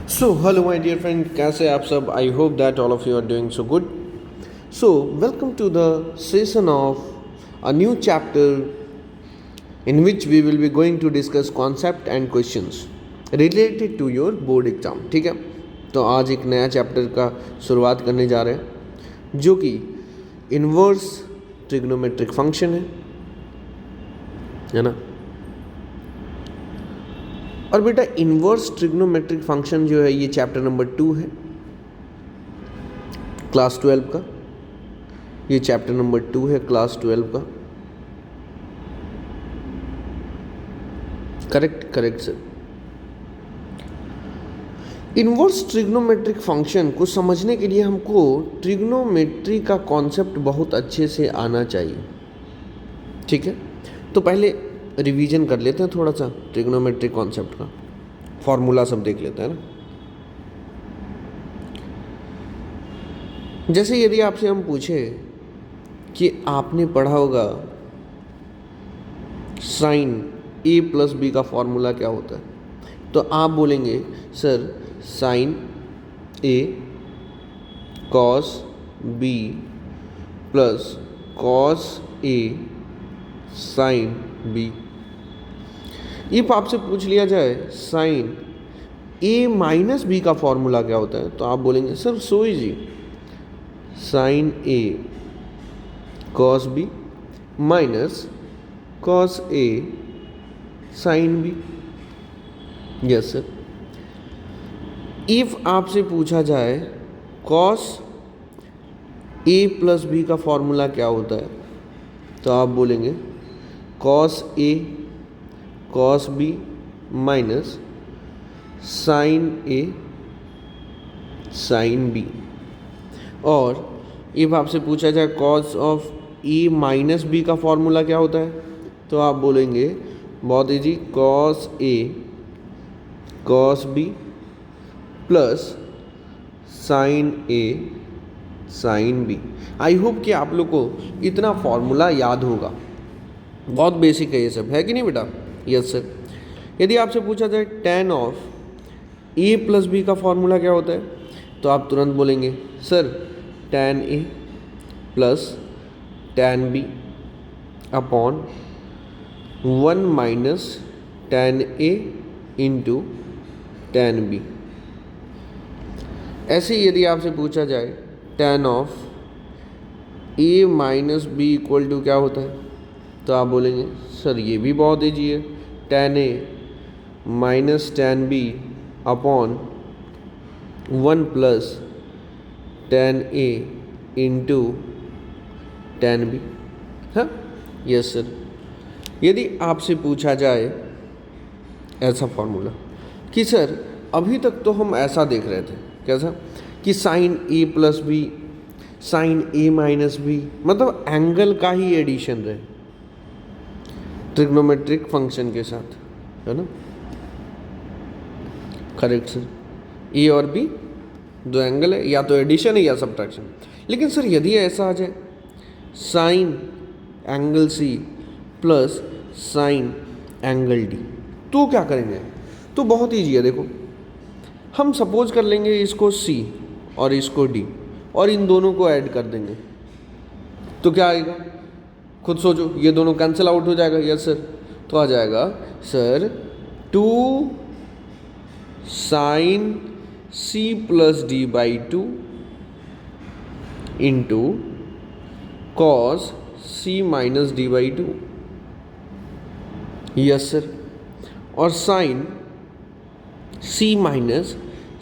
So, hello, my dear friend. कैसे आप सब? I hope that all of you are doing so good. So, welcome to the session of a new chapter in which we will be going to discuss concept and questions related to your board exam. ठीक है? तो आज एक नया chapter का शुरुआत करने जा रहे हैं जो कि इन्वर्स ट्रिग्नोमेट्रिक फंक्शन है ना। और बेटा इन्वर्स ट्रिग्नोमेट्रिक फंक्शन जो है ये चैप्टर नंबर 2 है क्लास 12 का। ये चैप्टर नंबर 2 है क्लास 12 का। Correct sir. Inverse trigonometric function को समझने के लिए हमको ट्रिग्नोमेट्री का कॉन्सेप्ट बहुत अच्छे से आना चाहिए। ठीक है, तो पहले रिवीजन कर लेते हैं थोड़ा सा ट्रिग्नोमेट्रिक कॉन्सेप्ट का। फॉर्मूला सब देख लेते हैं ना। जैसे यदि आपसे हम पूछे कि आपने पढ़ा होगा साइन ए प्लस बी का फॉर्मूला क्या होता है, तो आप बोलेंगे sir sine A cos B plus cos A sine B. If आपसे पूछ लिया जाए साइन ए माइनस बी का फॉर्मूला क्या होता है, तो आप बोलेंगे sir so easy, sine A cos B minus cos A sine B. Yes sir. If आपसे पूछा जाए कॉस ए प्लस बी का फॉर्मूला क्या होता है, तो आप बोलेंगे cos A cos B minus sine A sine B. और इफ आपसे पूछा जाए cos of A minus B का फॉर्मूला क्या होता है, तो आप बोलेंगे बहुत easy, cos A cos B plus sine A sine B. I hope कि आप लोग को इतना फॉर्मूला याद होगा। बहुत बेसिक है ये सब, है कि नहीं बेटा? Yes sir. यदि आपसे पूछा जाए tan of A plus B का फॉर्मूला क्या होता है, तो आप तुरंत बोलेंगे sir tan A plus tan B upon 1 minus tan A into tan B. ऐसे ही यदि आपसे पूछा जाए tan of A minus B equal to क्या होता है, तो आप बोलेंगे सर ये भी बहुत ईजी है, tan A minus tan B upon 1 plus tan A into tan B. हाँ यस सर। यदि आपसे पूछा जाए ऐसा फॉर्मूला कि सर अभी तक तो हम ऐसा देख रहे थे, कैसा कि sign A plus B sign A minus B, मतलब एंगल का ही एडिशन रहे ट्रिग्नोमेट्रिक फंक्शन के साथ, है ना। Correct sir. ए और बी दो एंगल है, या तो एडिशन है या सब्ट्रैक्शन। लेकिन सर यदि ऐसा आ जाए sine angle C plus sine angle D, तो क्या करेंगे? तो बहुत ईजी है। देखो हम सपोज कर लेंगे इसको सी और इसको डी और इन दोनों को ऐड कर देंगे, तो क्या आएगा? खुद सोचो, ये दोनों कैंसिल आउट हो जाएगा। Yes sir. तो आ जाएगा sir 2 sine C plus D by 2 into cos C minus D by 2। Yes sir. और sine C minus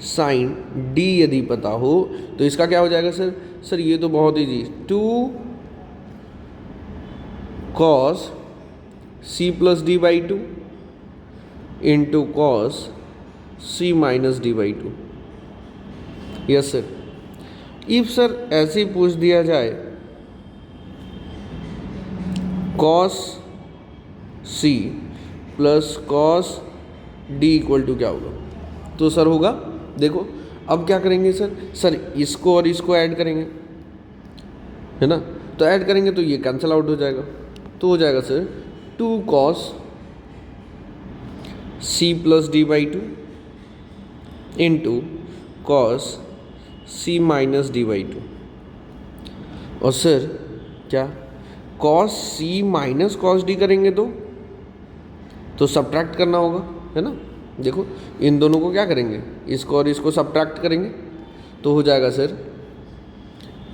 sine D यदि पता हो तो इसका क्या हो जाएगा सर? सर ये तो बहुत easy, 2 cos C plus D by 2 into cos C minus D by 2। Yes sir. If sir ऐसे ही पूछ दिया जाए cos C plus cos D equal to क्या होगा, तो सर होगा, देखो अब क्या करेंगे सर? सर इसको और इसको ऐड करेंगे, है ना। तो ऐड करेंगे तो ये कैंसिल आउट हो जाएगा, तो हो जाएगा sir 2 cos C plus D by 2 into cos C minus D by two. और सर क्या cos C minus cos D करेंगे तो सब्ट्रैक्ट करना होगा, है ना। देखो इन दोनों को क्या करेंगे, इसको और इसको सब्ट्रैक्ट करेंगे तो हो जाएगा sir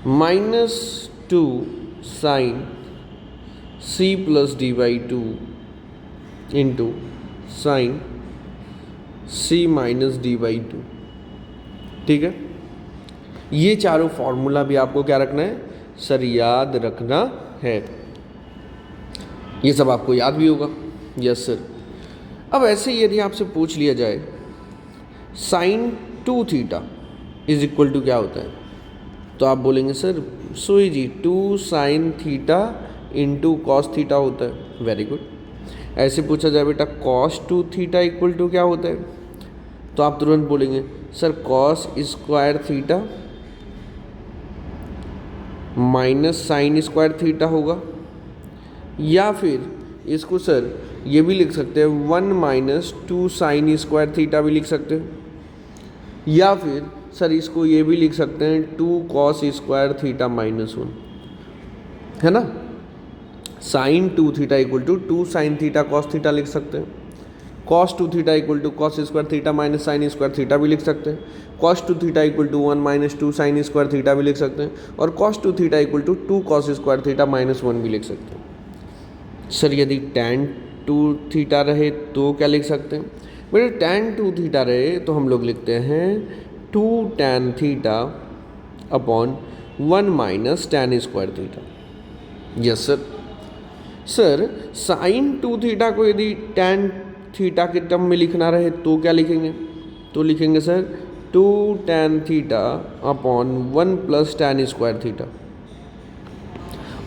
-2 sine C plus D by two into sine C minus D by two. ठीक है, ये चारों फॉर्मूला भी आपको क्या रखना है सर, याद रखना है। ये सब आपको याद भी होगा। Yes sir. अब ऐसे यदि आपसे पूछ लिया जाए sine 2 theta is equal to क्या होता है, तो आप बोलेंगे sir so easy 2 sine theta into cos theta होता है। Very good. ऐसे पूछा जाए बेटा कॉस 2 थीटा इक्वल टू क्या होता है, तो आप तुरंत बोलेंगे sir cos square theta minus sine square theta होगा, या फिर इसको सर ये भी लिख सकते हैं 1 - 2 साइन स्क्वायर थीटा भी लिख सकते हैं, या फिर सर इसको ये भी लिख सकते हैं 2 कॉस स्क्वायर थीटा -1, है ना। Sine 2 theta equal to 2 sine theta cos theta लिख सकते हैं, cos 2 theta equal to cos square theta minus sine square theta भी लिख सकते हैं, cos 2 theta equal to 1 - 2 sine square theta भी लिख सकते हैं, और cos 2 theta equal to 2 cos square theta -1 भी लिख सकते हैं। सर यदि tan 2 थीटा रहे तो क्या लिख सकते हैं बेटे, tan 2 थीटा रहे तो हम लोग लिखते हैं 2 tan theta upon 1 - tan square theta. Yes sir. Sir sine 2 theta को यदि tan थीटा के टर्म में लिखना रहे तो क्या लिखेंगे, तो लिखेंगे sir 2 tan theta upon 1 + tan square theta.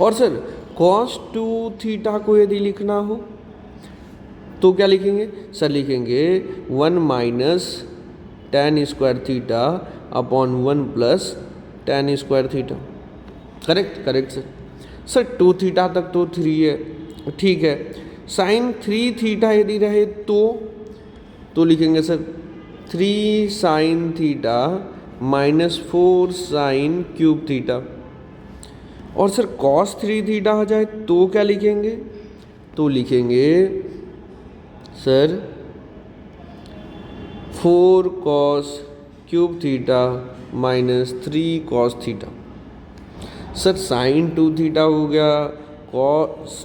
और सर cos 2 थीटा को यदि लिखना हो तो क्या लिखेंगे सर, लिखेंगे 1 - tan square theta upon 1 + tan square theta. Correct correct sir. Sir 2 theta तक तो 3 है, ठीक है। साइन 3 थीटा यदि रहे तो लिखेंगे sir 3 sine theta -4 sine cube theta. और सर cos 3 थीटा आ जाए तो क्या लिखेंगे, तो लिखेंगे sir 4 cos cube theta -3 cos theta. Sir sine 2 theta हो गया, cos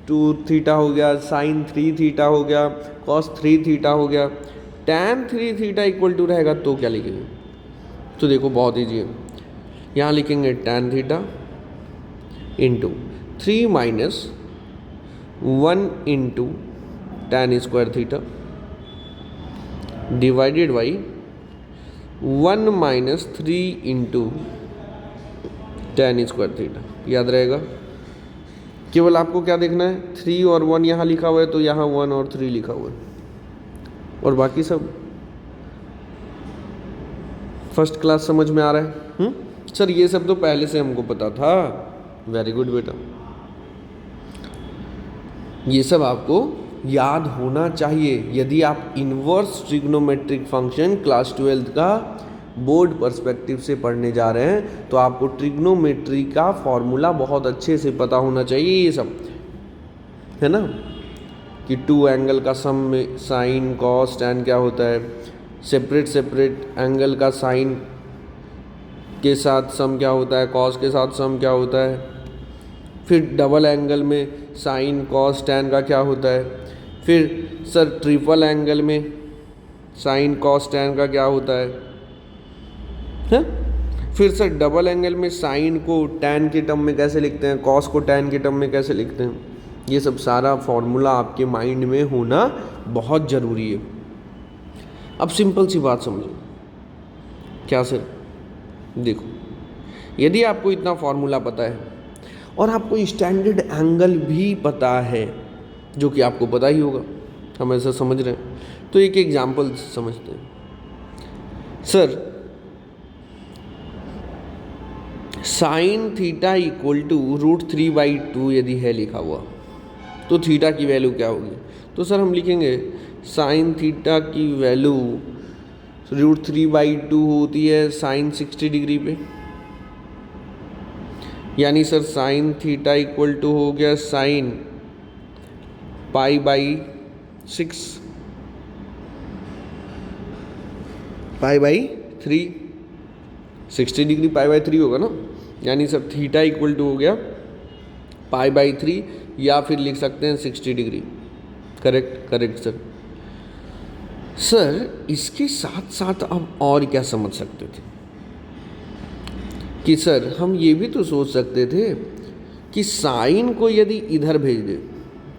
2 थीटा हो गया, साइन 3 थीटा हो गया, cos 3 थीटा हो गया, tan 3 थीटा इक्वल टू रहेगा तो क्या लिखेंगे, तो देखो बहुत ईजी है। यहाँ लिखेंगे tan theta into 3 - 1 into tan square theta divided by 1 - 3 into tan square theta. याद रहेगा। केवल आपको क्या देखना है, 3 और 1 यहाँ लिखा हुआ है तो यहाँ 1 और 3 लिखा हुआ है, और बाकी सब फर्स्ट क्लास समझ में आ रहा है। सर ये सब तो पहले से हमको पता था। वेरी गुड बेटा, ये सब आपको याद होना चाहिए यदि आप इन्वर्स ट्रिग्नोमेट्रिक फंक्शन क्लास 12 का बोर्ड पर्सपेक्टिव से पढ़ने जा रहे हैं, तो आपको ट्रिग्नोमेट्री का फॉर्मूला बहुत अच्छे से पता होना चाहिए। ये सब है ना कि 2 एंगल का सम में साइन कॉस टैन क्या होता है, सेपरेट एंगल का साइन के साथ सम क्या होता है, कॉस के साथ सम क्या होता है, फिर डबल एंगल में साइन कॉस टैन का क्या होता है, फिर सर ट्रिपल एंगल में साइन कॉस टैन का क्या होता है, फिर सर डबल एंगल में साइन को टैन के टर्म में कैसे लिखते हैं, कॉस को टैन के टर्म में कैसे लिखते हैं। ये सब सारा फॉर्मूला आपके माइंड में होना बहुत ज़रूरी है। अब सिंपल सी बात समझो, क्या सर, देखो यदि आपको इतना फॉर्मूला पता है और आपको स्टैंडर्ड एंगल भी पता है, जो कि आपको पता ही होगा, हम ऐसा समझ रहे हैं, तो एक एग्जाम्पल समझते हैं। Sir sine theta equal to √3/2 यदि है लिखा हुआ, तो थीटा की वैल्यू क्या होगी, तो सर हम लिखेंगे साइन थीटा की वैल्यू √3/2 होती है साइन 60 डिग्री पे, यानी sir sine theta equal to हो गया साइन π/6 π/3, 60 डिग्री π/3 होगा ना, यानी सर थीटा इक्वल टू हो गया π/3, या फिर लिख सकते हैं 60 डिग्री। Correct sir. सर इसके साथ साथ आप और क्या समझ सकते थे कि सर हम ये भी तो सोच सकते थे कि साइन को यदि इधर भेज दे,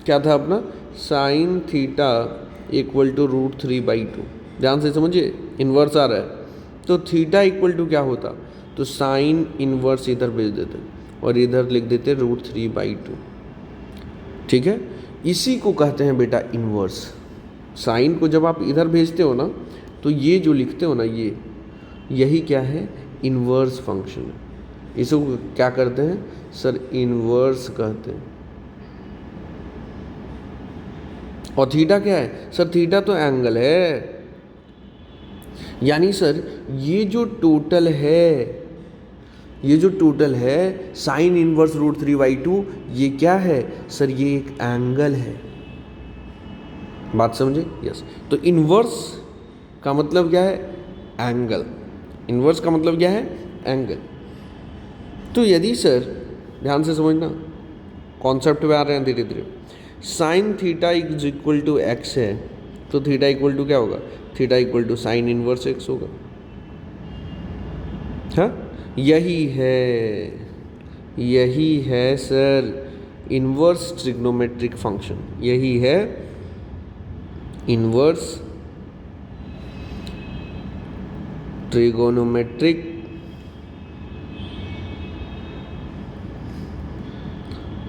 क्या था अपना साइन थीटा इक्वल टू √3/2, ध्यान से समझिए इन्वर्स आ रहा है, तो थीटा इक्वल टू क्या होता, तो साइन इन्वर्स इधर भेज देते और इधर लिख देते √3/2। ठीक है, इसी को कहते हैं बेटा इन्वर्स। साइन को जब आप इधर भेजते हो ना, तो ये जो लिखते हो ना, यही क्या है, इन्वर्स फंक्शन है। इसको क्या करते हैं सर, इन्वर्स कहते हैं। और थीटा क्या है सर, थीटा तो एंगल है, यानी सर ये जो टोटल है साइन इन्वर्स √3/2, ये क्या है सर, ये एक एंगल है। बात समझे? यस। तो इन्वर्स का मतलब क्या है, एंगल। इन्वर्स का मतलब क्या है, एंगल। तो यदि सर ध्यान से समझना, कॉन्सेप्ट में आ रहे हैं धीरे धीरे, sine theta is equal to X है, तो थीटा इक्वल टू क्या होगा, theta equal to sine inverse X होगा। हाँ, यही है सर इन्वर्स ट्रिग्नोमेट्रिक फंक्शन, यही है इन्वर्स ट्रिगोनोमेट्रिक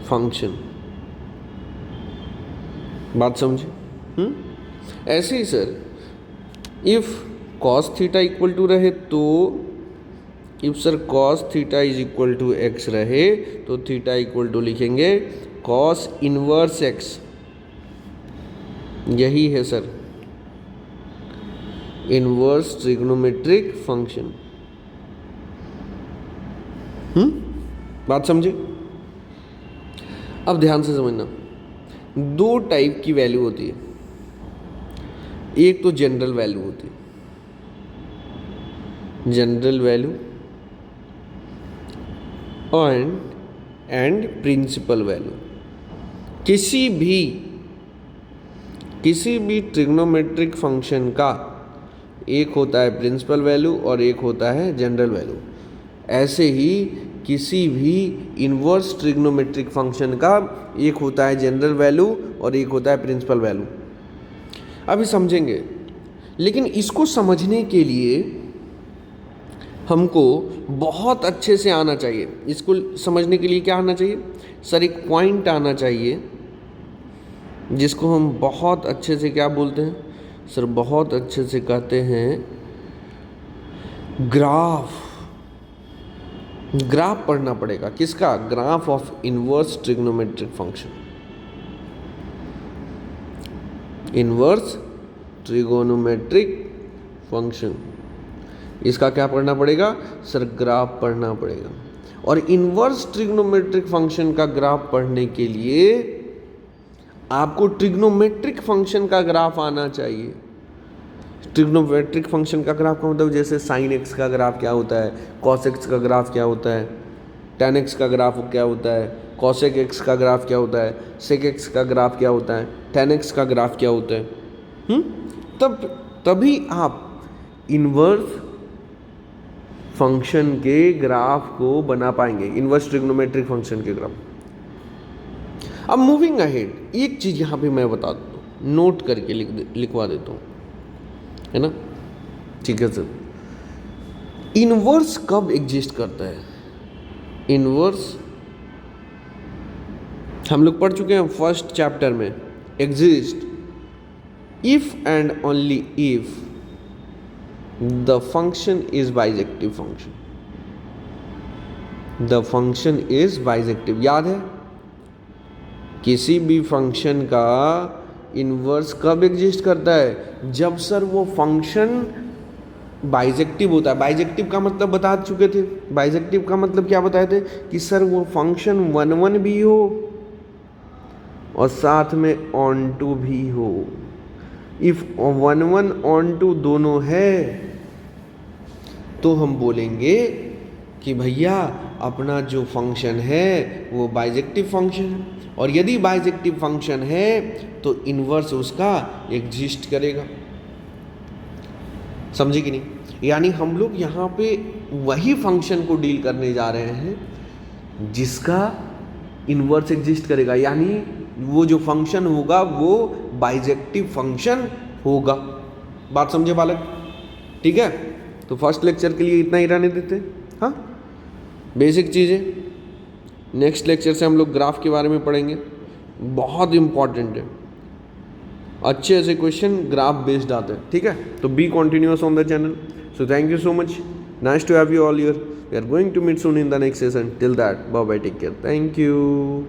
फंक्शन। बात समझे? ऐसे ही sir if cos theta equal to रहे, तो if sir cos theta is equal to X रहे, तो थीटा इक्वल टू लिखेंगे cos इनवर्स एक्स। यही है सर इनवर्स ट्रिग्नोमेट्रिक फंक्शन। बात समझे? अब ध्यान से समझना, दो टाइप की वैल्यू होती है। एक तो जनरल वैल्यू होती है, general value, and principal value. किसी भी ट्रिग्नोमेट्रिक फंक्शन का एक होता है प्रिंसिपल वैल्यू और एक होता है जनरल वैल्यू। ऐसे ही किसी भी इन्वर्स ट्रिग्नोमेट्रिक फंक्शन का एक होता है जनरल वैल्यू और एक होता है प्रिंसिपल वैल्यू। अभी समझेंगे, लेकिन इसको समझने के लिए हमको बहुत अच्छे से आना चाहिए। इसको समझने के लिए क्या आना चाहिए सर, एक पॉइंट आना चाहिए जिसको हम बहुत अच्छे से क्या बोलते हैं सर, बहुत अच्छे से कहते हैं ग्राफ पढ़ना पड़ेगा। किसका? Graph of inverse trigonometric function, inverse trigonometric function. इसका क्या पढ़ना पड़ेगा सर, ग्राफ पढ़ना पड़ेगा। और इनवर्स ट्रिग्नोमेट्रिक फंक्शन का ग्राफ पढ़ने के लिए आपको ट्रिग्नोमेट्रिक फंक्शन का ग्राफ आना चाहिए। ट्रिग्नोमेट्रिक फंक्शन का ग्राफ का मतलब जैसे साइन एक्स का ग्राफ क्या होता है, कॉस एक्स का ग्राफ क्या होता है, टेन एक्स का ग्राफ क्या होता है, कॉसेक एक्स का ग्राफ क्या होता है, सेक एक्स का ग्राफ क्या होता है, टेन एक्स का ग्राफ क्या होता है। तभी आप इन्वर्स फंक्शन के ग्राफ को बना पाएंगे, इन्वर्स ट्रिग्नोमेट्रिक फंक्शन के ग्राफ। अब मूविंग अहेड, एक चीज़ यहाँ पे मैं बता देता हूँ, नोट करके लिखवा देता हूँ, है ना? ठीक है सर। इन्वर्स कब एग्जिस्ट करता है? इन्वर्स हम लोग पढ़ चुके हैं फर्स्ट चैप्टर में, exist if and only if the function is bijective function. The function is bijective. याद है, किसी भी फंक्शन का इन्वर्स कब एग्जिस्ट करता है? जब सर वो फंक्शन बाइजेक्टिव होता है। बाइजेक्टिव का मतलब बता चुके थे। बाइजेक्टिव का मतलब क्या बताए थे कि सर वो फंक्शन 1 1 भी हो और साथ में ऑन टू भी हो। इफ 1 1 ऑन टू दोनों है तो हम बोलेंगे कि भैया अपना जो फंक्शन है वो बाइजेक्टिव फंक्शन है। और यदि बाइजेक्टिव फंक्शन है तो इन्वर्स उसका एग्जिस्ट करेगा। समझे कि नहीं? यानी हम लोग यहाँ पे वही फंक्शन को डील करने जा रहे हैं जिसका इन्वर्स एग्जिस्ट करेगा, यानी वो जो फंक्शन होगा वो बाइजेक्टिव फंक्शन होगा। बात समझे बालक? ठीक है, तो फर्स्ट लेक्चर के लिए इतना ही रहने देते। हाँ, बेसिक चीज़ें। नेक्स्ट लेक्चर से हम लोग ग्राफ के बारे में पढ़ेंगे, बहुत इंपॉर्टेंट है। अच्छे ऐसे क्वेश्चन ग्राफ बेस्ड आते हैं। ठीक है, तो be continuous on the channel. So thank you so much. Nice to have you all here. We are going to meet soon in the next session. Till that, bye bye. Take care. Thank you.